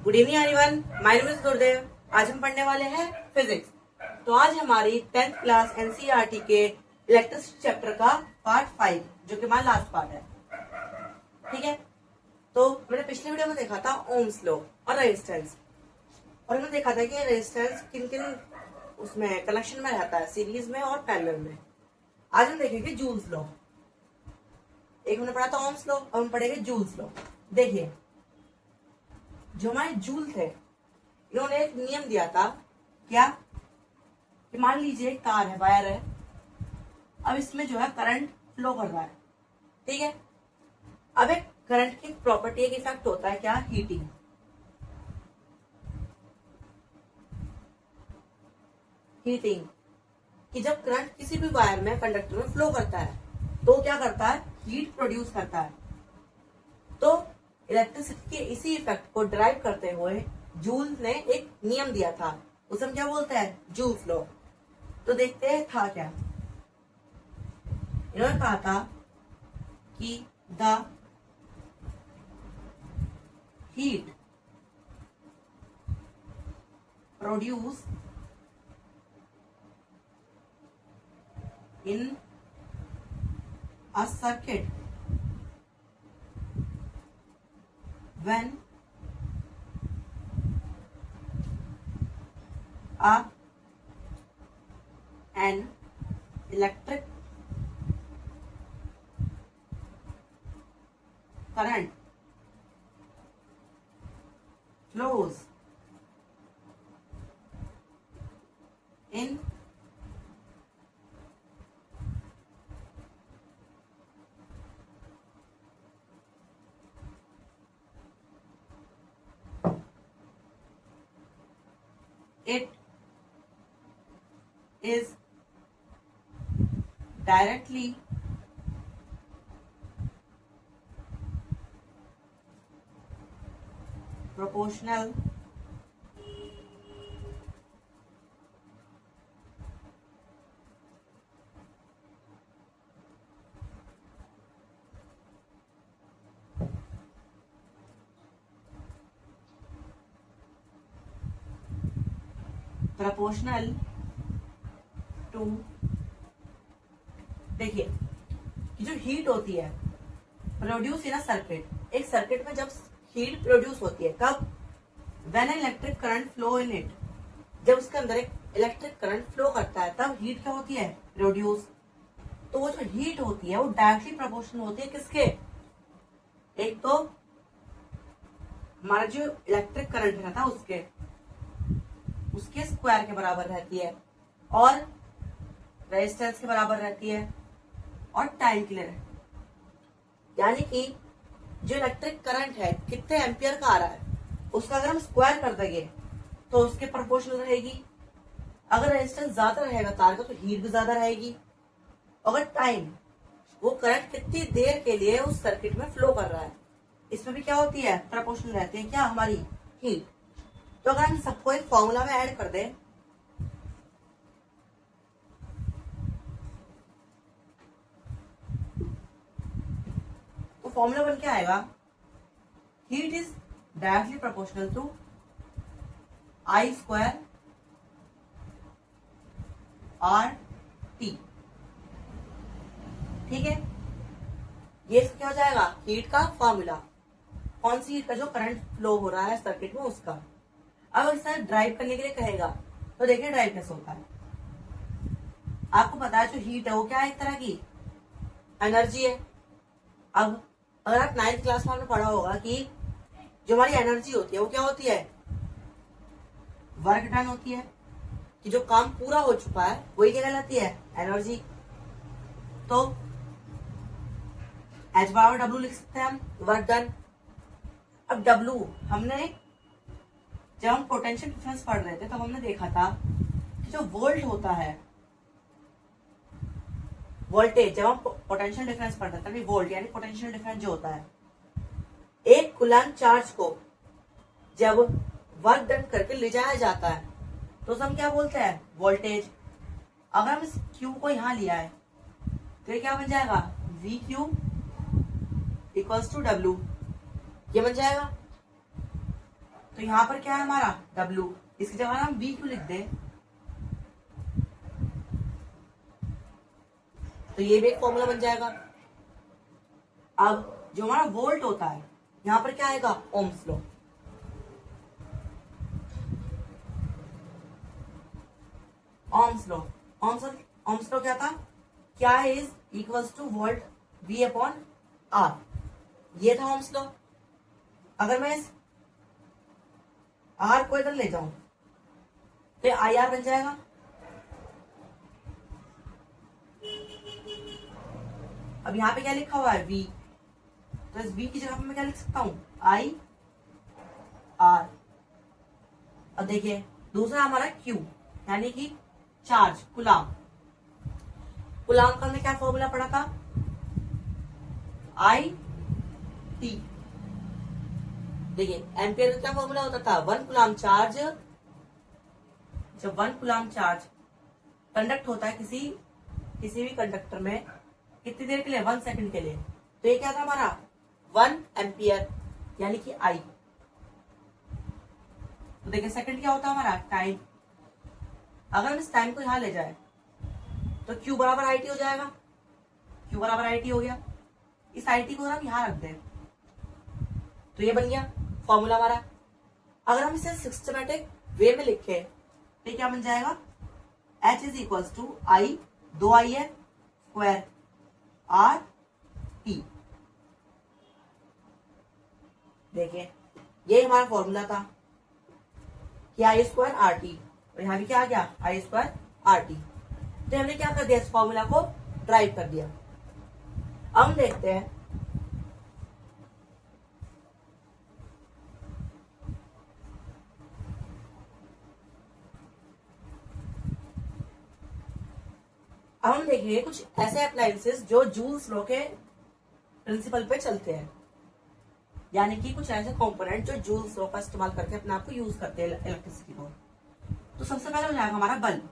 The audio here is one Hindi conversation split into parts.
Good evening everyone, my name is गुरुदेव। आज हम पढ़ने वाले हैं फिजिक्स। तो आज हमारी 10th क्लास एनसीईआरटी के इलेक्ट्रिसिटी चैप्टर का पार्ट 5 जो कि हमारा लास्ट पार्ट है। ठीक है, तो मैंने पिछले वीडियो में देखा था ओम्स लॉ और रेजिस्टेंस, और हमने देखा था कि रेजिस्टेंस किन किन उसमें कनेक्शन में रहता है, सीरीज में और पैरेलल में। आज हम देखेंगे जूल्स लॉ। एक हमने पढ़ा था ओम्स लॉ, अब हम पढ़ेंगे जूल्स लॉ। देखिए, जो हमारे जूल थे, इन्होंने एक नियम दिया था। क्या कि मान लीजिए एक तार है, वायर है, अब इसमें जो है करंट फ्लो कर रहा है। ठीक है, अब एक करंट की प्रॉपर्टी, एक इफेक्ट होता है क्या, हीटिंग। हीटिंग कि जब करंट किसी भी वायर में, कंडक्टर में फ्लो करता है तो क्या करता है, हीट प्रोड्यूस करता है। तो इलेक्ट्रिसिटी के इसी इफेक्ट को ड्राइव करते हुए जूल ने एक नियम दिया था, उसे हम क्या बोलते हैं, जूल्स लॉ। तो देखते हैं था क्या। इन्होंने कहा था कि the heat produce in a circuit when an electric current flows in it is directly proportional to, देखिए कि जो हीट होती है प्रोड्यूस इन अ सर्किट, एक सर्किट में जब हीट प्रोड्यूस होती है, कब, when electric current flow in it, जब उसके अंदर एक इलेक्ट्रिक करंट फ्लो करता है तब हीट क्या होती है, प्रोड्यूस। तो वो जो हीट होती है वो डायरेक्टली प्रोपोर्शनल होती है किसके, एक तो हमारा जो इलेक्ट्रिक करंट रहता है उसके स्क्वायर के बराबर रहती है, और रेजिस्टेंस के बराबर रहती है, और टाइम के लिए रहती है। यानी कि जो इलेक्ट्रिक करंट है कितने एम्पियर का आ रहा है, उसका अगर हम स्क्वायर कर देंगे तो उसके प्रोपोर्शनल रहेगी। अगर रेजिस्टेंस ज्यादा रहेगा तार का तो हीट भी ज्यादा रहेगी। अगर टाइम, वो करंट कितनी देर के लिए उस सर्किट में फ्लो कर रहा है, इसमें भी क्या होती है, प्रोपोर्शनल रहती है क्या, हमारी हीट। तो अगर हम सबको एक फॉर्मूला में ऐड कर दें, तो फॉर्मूला बन के आएगा, heat is directly proportional to I square R T. ठीक है, ये क्या हो जाएगा, हीट का फॉर्मूला। कौन सी हीट का, जो करंट फ्लो हो रहा है सर्किट में उसका। अब इसे ड्राइव करने के लिए कहेगा, तो देखिए ड्राइव कैसे होता है। आपको पता है जो हीट है वो क्या है, एक तरह की एनर्जी है। अब अगर आप 9th क्लास में पढ़ा होगा कि जो हमारी एनर्जी होती है वो क्या होती है, वर्क डन होती है, कि जो काम पूरा हो चुका है वही क्या कहलाती है, एनर्जी। तो H बराबर W लिख सकते हैं हम, वर्क डन। अब W हमने जब हम पोटेंशियल डिफरेंस पढ़ रहे थे तब हमने देखा था कि जो वोल्ट होता है, वोल्टेज, जब हम पोटेंशियल डिफरेंस पढ़ रहे थे, वोल्ट यानी पोटेंशियल डिफरेंस जो होता है, एक कूलम्ब चार्ज को जब वर्क डन करके ले जाया जाता है तो हम क्या बोलते हैं, वोल्टेज। अगर हम इस Q को यहां लिया है तो ये क्या बन जाएगा, VQ इक्वल्स टू W, ये बन जाएगा। तो यहां पर क्या है हमारा W, इसकी जगह हम V क्यों लिख दें, तो ये भी एक फॉर्मूला बन जाएगा। अब जो हमारा वोल्ट होता है यहां पर क्या आएगा, Ohm's law. Ohm's law, Ohm's law क्या था, क्या is equals two volt V upon R, ये था ओम्स लॉ। अगर मैं इस R को इधर ले जाऊं तो IR बन जाएगा। अब यहां पे क्या लिखा हुआ है V, तो इस V की जगह पे मैं क्या लिख सकता हूं, IR। अब देखिए दूसरा हमारा Q यानी कि चार्ज, कुलाम। कुलाम का हमने क्या फॉर्मूला पढ़ा था, IT। देखिए एम्पियर का क्या फॉर्मूला होता था, 1 कुलाम चार्ज। जब 1 कुलाम चार्ज कंडक्ट होता है किसी भी कंडक्टर में कितनी देर के लिए, 1 सेकंड के लिए, तो ये क्या था हमारा 1 एम्पियर यानी कि I। तो देखिए सेकंड क्या होता है हमारा टाइम। अगर हम इस टाइम को यहां ले जाए तो Q बराबर IT हो जाएगा, Q बराबर IT हो गया। इस IT को हम यहां रख दें तो ये बन गया फॉर्मूला हमारा। अगर हम इसे सिस्टमेटिक वे में लिखे तो क्या बन जाएगा, H is equals to I 2I है स्क्वायर R T। देखिए ये हमारा फॉर्मूला था कि I स्क्वायर आर टी, और यहां भी क्या आ गया I स्क्वायर आर टी। तो हमने क्या कर दिया, इस फॉर्मूला को ड्राइव कर दिया। अब हम देखते हैं अब हम देखेंगे कुछ ऐसे अप्लायंसेस जो जूल्स लॉ के प्रिंसिपल पे चलते हैं, यानी कि कुछ ऐसे कंपोनेंट जो जूल्स लॉ का इस्तेमाल करके अपने आप को यूज करते हैं इलेक्ट्रिसिटी को। तो सबसे पहले हो जाएगा हमारा बल्ब।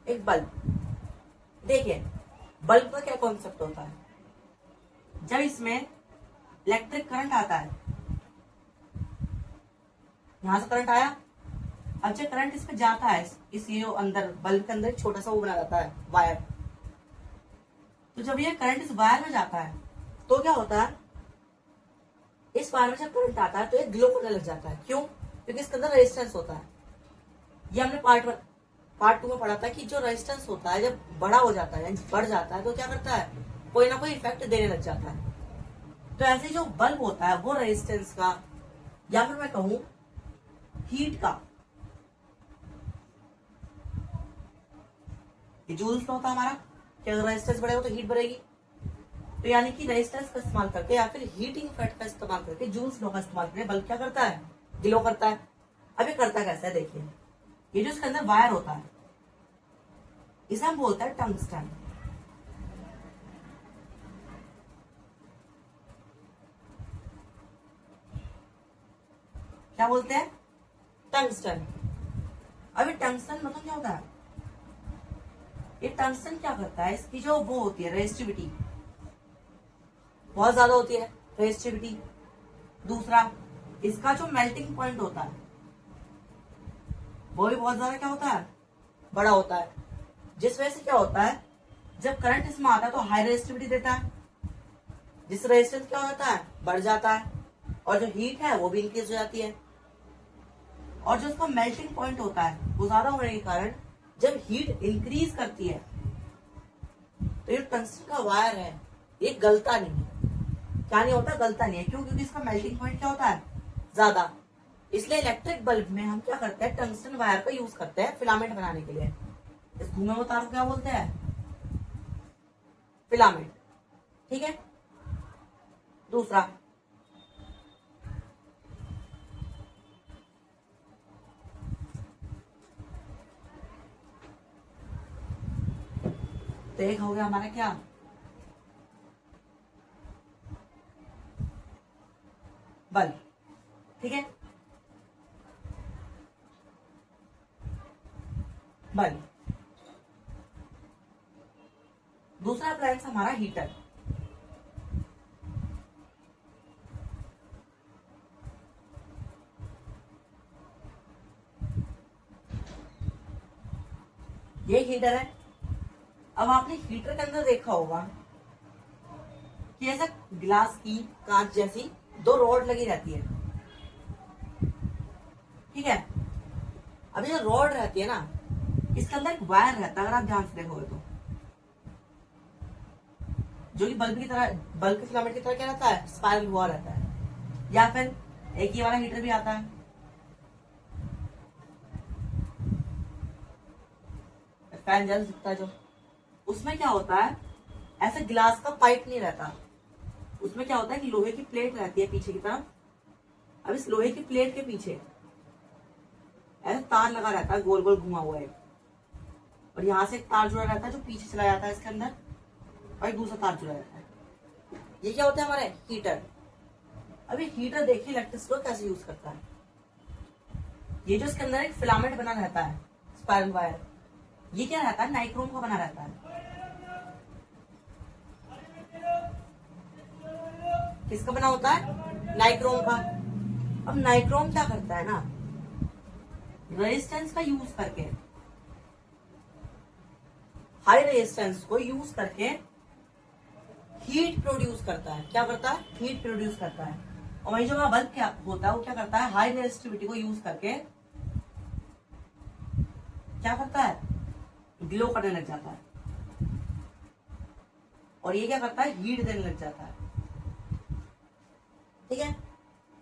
एक बल्ब, देखिए बल्ब का क्या कॉन्सेप्ट होता है, जब इसमें इलेक्ट्रिक करंट आता है, यहां से करंट आया, अब जब करंट इसमें जाता है, इस ये जो अंदर बल्ब के अंदर छोटा सा वो बना जाता है वायर, तो जब ये करंट इस वायर में जाता है तो क्या होता है, इस वायर में जब करंट आता है तो ये ग्लो करने लग जाता है। क्यों, क्योंकि इसके अंदर रेजिस्टेंस होता है। ये हमने पार्ट 2 में पढ़ा था कि जो रेजिस्टेंस होता है जब बड़ा हो जाता है, बढ़ जाता है, तो क्या करता है, कोई ना कोई इफेक्ट देने लग जाता है। तो ऐसे जो बल्ब होता है वो रेजिस्टेंस का, या फिर मैं कहूं हीट का, ये जूल्स होता है हमारा कि अगर रेजिस्टेंस बढ़ेगा तो हीट बढ़ेगी। तो यानी कि रेजिस्टेंस का इस्तेमाल करके या फिर हीटिंग इफेक्ट का इस्तेमाल करके जूल्स लॉ का इस्तेमाल करके बल्ब क्या करता है, ग्लो करता है। अब ये करता कैसा है, देखिए ये जो इसके अंदर वायर होता है इसे हम बोलते हैं टंगस्टन। क्या बोलते हैं, टंगस्टन। अब ये टंगस्टन मतलब क्या होता है, ये टंगस्टन क्या करता है, इसकी जो वो होती है रेजिस्टिविटी बहुत ज्यादा होती है, रेजिस्टिविटी। दूसरा इसका जो मेल्टिंग पॉइंट होता है वो भी बहुत ज्यादा क्या होता है, बड़ा होता है, जिस वजह से क्या होता है, जब करंट इसमें आता है तो हाई रेजिस्टिविटी देता है, जिस रेजिस्टेंस क्या होता है, बढ़ जाता है, और जो हीट है वो भी इंक्रीज हो जाती है। और जो उसका मेल्टिंग पॉइंट होता है वो ज्यादा होने के कारण जब हीट इंक्रीज करती है तो ये टंगस्टन का वायर है ये गलता नहीं है। क्या नहीं होता, गलता नहीं है। क्यों, क्योंकि इसका मेल्टिंग पॉइंट क्या होता है, ज्यादा। इसलिए इलेक्ट्रिक बल्ब में हम क्या करते हैं, टंगस्टन वायर का यूज करते हैं फिलामेंट बनाने के लिए। इस धुएं को तार को क्या बोलते हैं, फिलामेंट। ठीक है। दूसरा तो एक हो गया हमारा क्या, बल्ब। ठीक है, बल्ब। दूसरा अप्लायंस हमारा हीटर। ये हीटर है। अब आपने हीटर के अंदर देखा होगा कि ऐसा ग्लास की कांच जैसी दो रॉड लगी रहती है, ठीक है। अब ये रॉड रहती है ना, इसके अंदर एक वायर रहता है, अगर आप ध्यान से देखोगे तो, जो कि बल्ब की तरह, बल्ब के फिलामेंट की तरह क्या रहता है, स्पाइरल हुआ रहता है। या फिर एक ही वाला हीटर भी आता है, फैन जैसा दिखता है जो, उसमें क्या होता है, ऐसे ग्लास का पाइप नहीं रहता, उसमें क्या होता है कि लोहे की प्लेट रहती है पीछे की तरफ। अब इस लोहे की प्लेट के पीछे ऐसा तार लगा रहता है, गोल गोल घुमा हुआ है, और यहाँ से एक तार जुड़ा रहता है जो पीछे चला जाता है इसके अंदर, और एक दूसरा तार जुड़ा रहता है। ये क्या होता है, हमारे हीटर। अब ये हीटर देखिए इलेक्ट्रिसिटी को कैसे यूज करता है। ये जो इसके अंदर एक फिलामेंट बना रहता है, स्पाइरल वायर, ये क्या रहता है, नाइक्रोम का बना रहता है। किसका बना होता है, नाइक्रोम का। अब नाइक्रोम क्या करता है ना, रेजिस्टेंस का यूज करके, हाई रेजिस्टेंस को यूज करके हीट प्रोड्यूस करता है। क्या करता है, हीट प्रोड्यूस करता है। और वही जो हमारा बल्ब क्या होता है, वो क्या करता है, हाई रेजिस्टिविटी को यूज करके क्या करता है, ग्लो करने लग जाता है, और ये क्या करता है, हीट देने लग जाता है, ठीक है।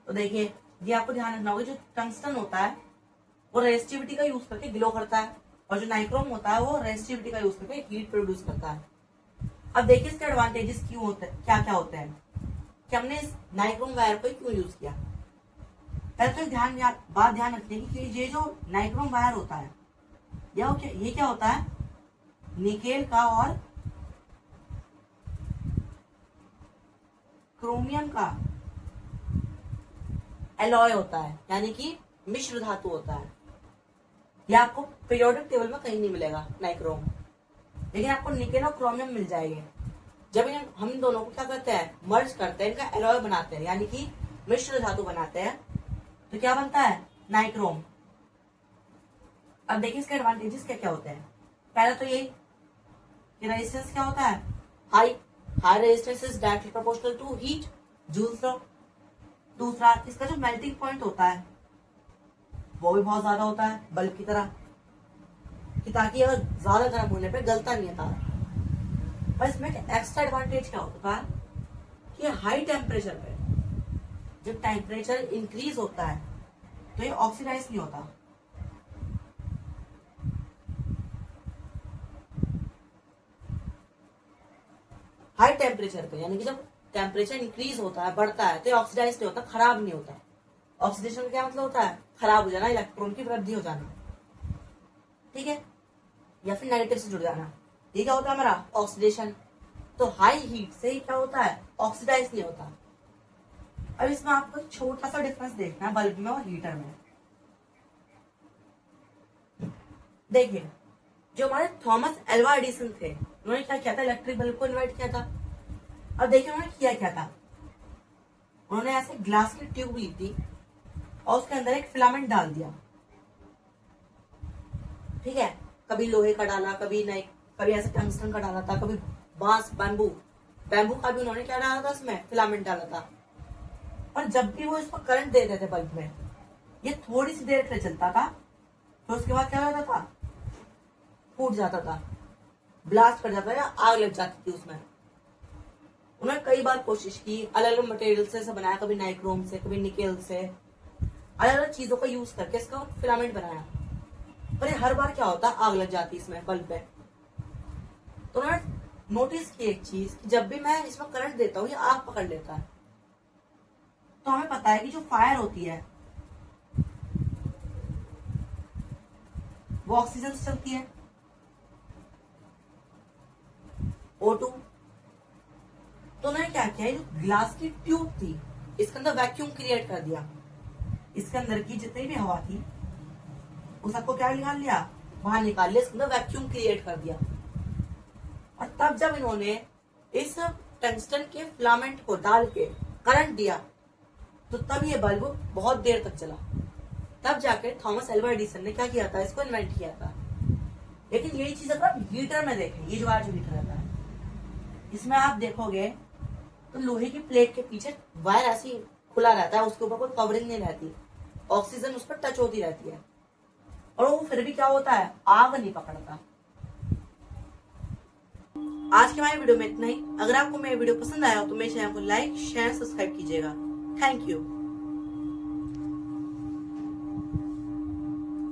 तो देखिए, ये आपको ध्यान रखना होगा, जो टंगस्टन होता है वो रेजिस्टिविटी का यूज करके ग्लो करता है, और जो नाइक्रोम होता है वो रेजिस्टिविटी का यूज करके हीट प्रोड्यूस करता है। अब देखिए इसके एडवांटेजेस क्यों होते हैं, क्या क्या होते हैं, कि हमने इस नाइक्रोम वायर को क्यों यूज किया। पहले तो बात ध्यान रखने की कि ये जो नाइक्रोम वायर होता है, ये क्या होता है, निकेल का और क्रोमियम का एलॉय होता है, यानी कि मिश्र धातु होता है। यह आपको पीरियोडिक टेबल में कहीं नहीं मिलेगा नाइक्रोम, लेकिन आपको निकेल और क्रोमियम मिल जाएंगे। जब हम इन दोनों को क्या करते हैं, मर्ज करते हैं, इनका एलॉय बनाते हैं, यानी कि मिश्र धातु बनाते हैं, तो क्या बनता है, नाइक्रोम। अब देखिए इसके एडवांटेजेस क्या क्या होते हैं। पहला तो यही कि रेजिस्टेंस क्या होता है, high resistance is directly proportional to heat, Joule's law. दूसरा, इसका जो मेल्टिंग पॉइंट होता है वो भी बहुत ज्यादा होता है बल्ब की तरह, कि ताकि अगर ज्यादा गर्म होने पे गलता नहीं है तार। पर इसमें एक्स्ट्रा एडवांटेज क्या होता है कि हाई टेम्परेचर पे जब टेम्परेचर इंक्रीज होता है तो ये ऑक्सीडाइज नहीं होता। हाई टेम्परेचर पे, यानी कि जब टेम्परेचर इंक्रीज होता है, बढ़ता है, तो ये ऑक्सीडाइज नहीं होता, खराब नहीं होता। ऑक्सीडेशन का क्या मतलब होता है, खराब हो जाना, इलेक्ट्रॉन की वृद्धि हो जाना, ठीक है, या फिर नेगेटिव से जुड़ जाना। ये क्या होता है हमारा, ऑक्सीडेशन। तो हाई हीट से ही क्या होता है, ऑक्सीडाइज नहीं होता। अब इसमें आपको एक छोटा सा डिफरेंस देखना है बल्ब में और हीटर में। देखिए, जो हमारे थॉमस एल्वा एडिसन थे, उन्होंने क्या किया था, इलेक्ट्रिक बल्ब को इन्वेंट किया था। अब देखिए उन्होंने किया क्या था, उन्होंने ऐसे ग्लास की ट्यूब ली थी और उसके अंदर एक फिलामेंट डाल दिया, ठीक है। कभी लोहे का डाला, कभी नहीं, कभी ऐसे टंगस्टन का डाला था, कभी बांस, बैम्बू का भी उन्होंने क्या डाला था, उसमें फिलामेंट डाला था। और जब भी वो इसको करंट देते थे बल्ब में, ये थोड़ी सी देर के लिए चलता था, तो उसके बाद क्या होता था, फूट जाता था, ब्लास्ट कर जाता था, या आग लग जाती थी उसमें। उन्होंने कई बार कोशिश की, अलग अलग मटेरियल से बनाया, कभी नाइक्रोम से, कभी निकेल से, अलग अलग चीजों का यूज करके इसका फिलामेंट बनाया, पर ये हर बार क्या होता, आग लग जाती इसमें बल्ब पे। तो उन्होंने नोटिस की एक चीज, कि जब भी मैं इसमें करंट देता हूँ ये आग पकड़ लेता है। तो हमें पता है कि जो फायर होती है वो ऑक्सीजन से चलती है, O2। तो उन्होंने क्या किया, जो ग्लास की ट्यूब थी इसके अंदर वैक्यूम क्रिएट कर दिया, इसके अंदर की जितनी भी हवा थी उस सबको क्या निकाल लिया, बाहर निकाल लिया, इसके अंदर वैक्यूम क्रिएट कर दिया। और तब जब इन्होंने इस टंगस्टन के फिलामेंट को डाल के करंट दिया तो तब ये बल्ब बहुत देर तक चला। तब जाकर थॉमस एल्वा एडिसन ने क्या किया था, इसको इन्वेंट किया था। लेकिन यही चीज अगर आप हीटर में देखें, ये जो आज हीटर रहता है इसमें आप देखोगे तो लोहे की प्लेट के पीछे वायर ऐसी खुला रहता है, उसके ऊपर कोई कवरिंग नहीं रहती, ऑक्सीजन उस पर टच होती रहती है और वो फिर भी क्या होता है, आग नहीं पकड़ता। आज के हमारे वीडियो में इतना ही। अगर आपको मेरा वीडियो पसंद आया हो तो मेरे चैनल को लाइक शेयर सब्सक्राइब कीजिएगा। Thank you.